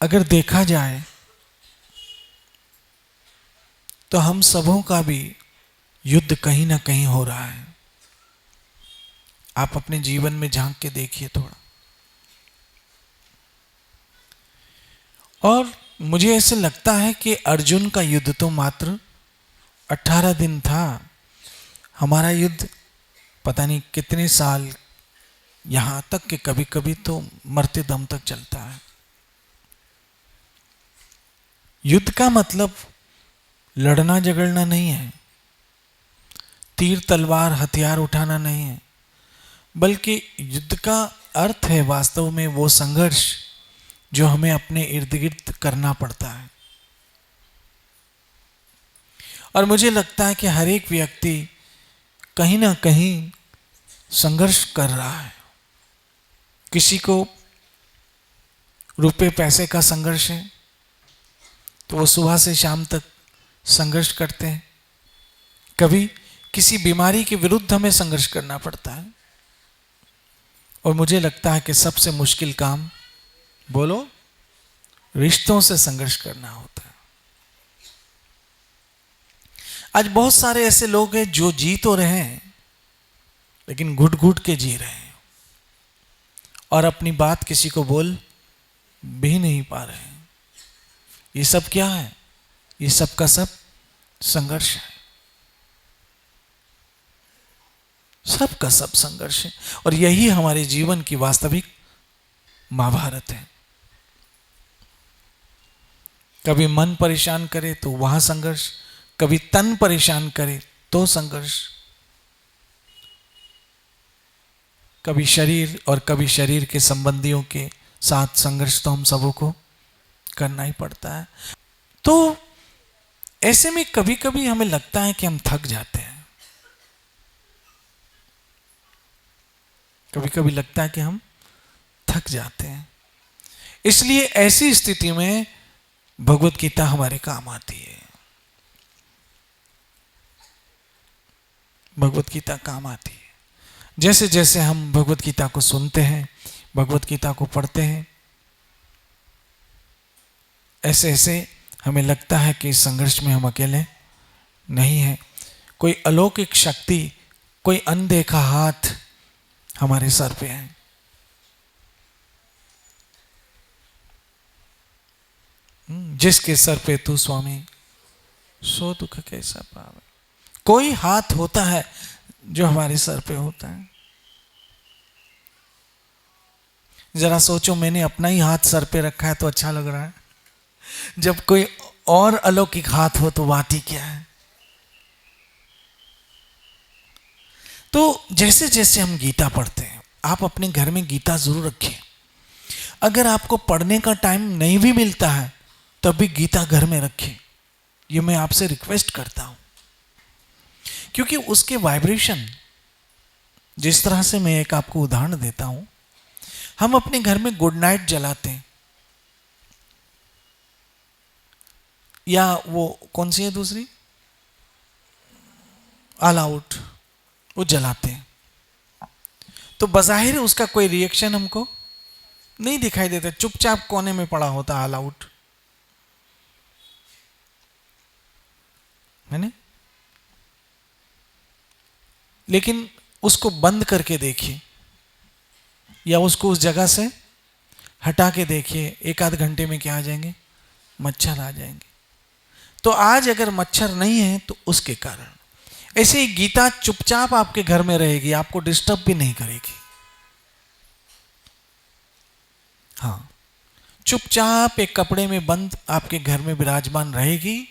अगर देखा जाए तो हम सबों का भी युद्ध कहीं ना कहीं हो रहा है। आप अपने जीवन में झांक के देखिए थोड़ा। और मुझे ऐसे लगता है कि अर्जुन का युद्ध तो मात्र 18 दिन था। हमारा युद्ध पता नहीं कितने साल, यहां तक कि कभी कभी तो मरते दम तक चलता है। युद्ध का मतलब लड़ना झगड़ना नहीं है, तीर तलवार हथियार उठाना नहीं है, बल्कि युद्ध का अर्थ है वास्तव में वो संघर्ष जो हमें अपने इर्द गिर्द करना पड़ता है। और मुझे लगता है कि हर एक व्यक्ति कहीं ना कहीं संघर्ष कर रहा है। किसी को रुपए पैसे का संघर्ष है तो वो सुबह से शाम तक संघर्ष करते हैं। कभी किसी बीमारी के विरुद्ध हमें संघर्ष करना पड़ता है। और मुझे लगता है कि सबसे मुश्किल काम, बोलो, रिश्तों से संघर्ष करना होता है। आज बहुत सारे ऐसे लोग हैं जो जी तो रहे हैं लेकिन घुट घुट के जी रहे हैं और अपनी बात किसी को बोल भी नहीं पा रहे हैं। ये सब क्या है? ये सब का सब संघर्ष है। सब का सब संघर्ष है और यही हमारे जीवन की वास्तविक महाभारत है। कभी मन परेशान करे तो वहां संघर्ष, कभी तन परेशान करे तो संघर्ष, कभी शरीर और कभी शरीर के संबंधियों के साथ संघर्ष तो हम सबों को करना ही पड़ता है। तो ऐसे में कभी कभी हमें लगता है कि हम थक जाते हैं। कभी कभी लगता है कि हम थक जाते हैं। इसलिए ऐसी स्थिति में भगवत गीता हमारे काम आती है। भगवत गीता काम आती है। जैसे जैसे हम भगवत गीता को सुनते हैं, भगवत गीता को पढ़ते हैं, ऐसे ऐसे हमें लगता है कि इस संघर्ष में हम अकेले नहीं हैं। कोई अलौकिक शक्ति, कोई अनदेखा हाथ हमारे सर पे है। जिसके सर पे तू स्वामी सो दुख कैसा पावे। कोई हाथ होता है जो हमारे सर पे होता है। जरा सोचो, मैंने अपना ही हाथ सर पे रखा है तो अच्छा लग रहा है, जब कोई और अलौकिक हाथ हो तो बात ही क्या है। तो जैसे जैसे हम गीता पढ़ते हैं, आप अपने घर में गीता जरूर रखिए। अगर आपको पढ़ने का टाइम नहीं भी मिलता है तब भी गीता घर में रखिए। ये मैं आपसे रिक्वेस्ट करता हूं, क्योंकि उसके वाइब्रेशन, जिस तरह से, मैं एक आपको उदाहरण देता हूं। हम अपने घर में गुड नाइट जलाते हैं, या वो कौन सी है दूसरी, ऑल आउट, वो जलाते हैं तो बज़ाहिर उसका कोई रिएक्शन हमको नहीं दिखाई देता, चुपचाप कोने में पड़ा होता ऑल आउट, है ना? लेकिन उसको बंद करके देखिए या उसको उस जगह से हटा के देखिए, एक आध घंटे में क्या आ जाएंगे? मच्छर आ जाएंगे। तो आज अगर मच्छर नहीं है तो उसके कारण। ऐसे ही गीता चुपचाप आपके घर में रहेगी, आपको डिस्टर्ब भी नहीं करेगी। हाँ, चुपचाप एक कपड़े में बंद आपके घर में विराजमान रहेगी,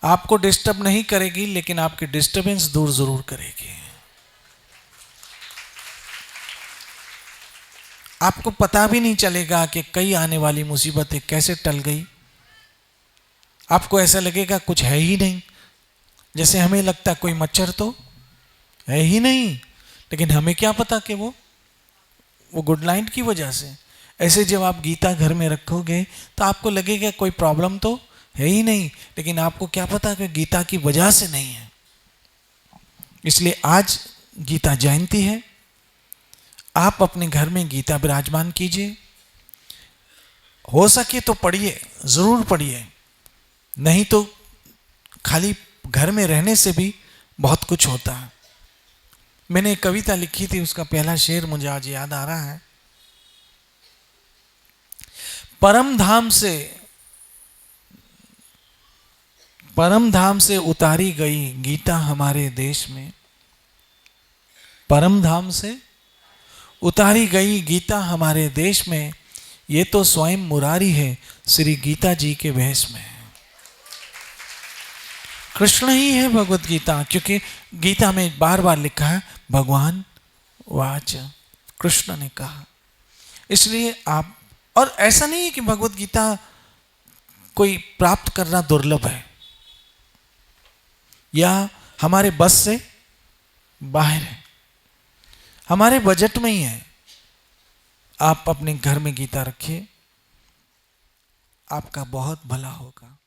आपको डिस्टर्ब नहीं करेगी, लेकिन आपकी डिस्टरबेंस दूर जरूर करेगी। आपको पता भी नहीं चलेगा कि कई आने वाली मुसीबतें कैसे टल गई। आपको ऐसा लगेगा कुछ है ही नहीं, जैसे हमें लगता कोई मच्छर तो है ही नहीं, लेकिन हमें क्या पता कि वो गुड नाइट की वजह से। ऐसे जब आप गीता घर में रखोगे तो आपको लगेगा कोई प्रॉब्लम तो है ही नहीं, लेकिन आपको क्या पता कि गीता की वजह से नहीं है। इसलिए आज गीता जयंती है, आप अपने घर में गीता विराजमान कीजिए। हो सके तो पढ़िए, जरूर पढ़िए, नहीं तो खाली घर में रहने से भी बहुत कुछ होता है। मैंने एक कविता लिखी थी, उसका पहला शेर मुझे आज याद आ रहा है। परम धाम से उतारी गई गीता हमारे देश में, परम धाम से उतारी गई गीता हमारे देश में, ये तो स्वयं मुरारी है श्री गीता जी के वेश में। कृष्ण ही है भगवत गीता, क्योंकि गीता में बार बार लिखा है भगवान वाच, कृष्ण ने कहा। इसलिए आप, और ऐसा नहीं है कि भगवत गीता कोई प्राप्त करना दुर्लभ है या हमारे बस से बाहर है, हमारे बजट में ही है। आप अपने घर में गीता रखिए, आपका बहुत भला होगा।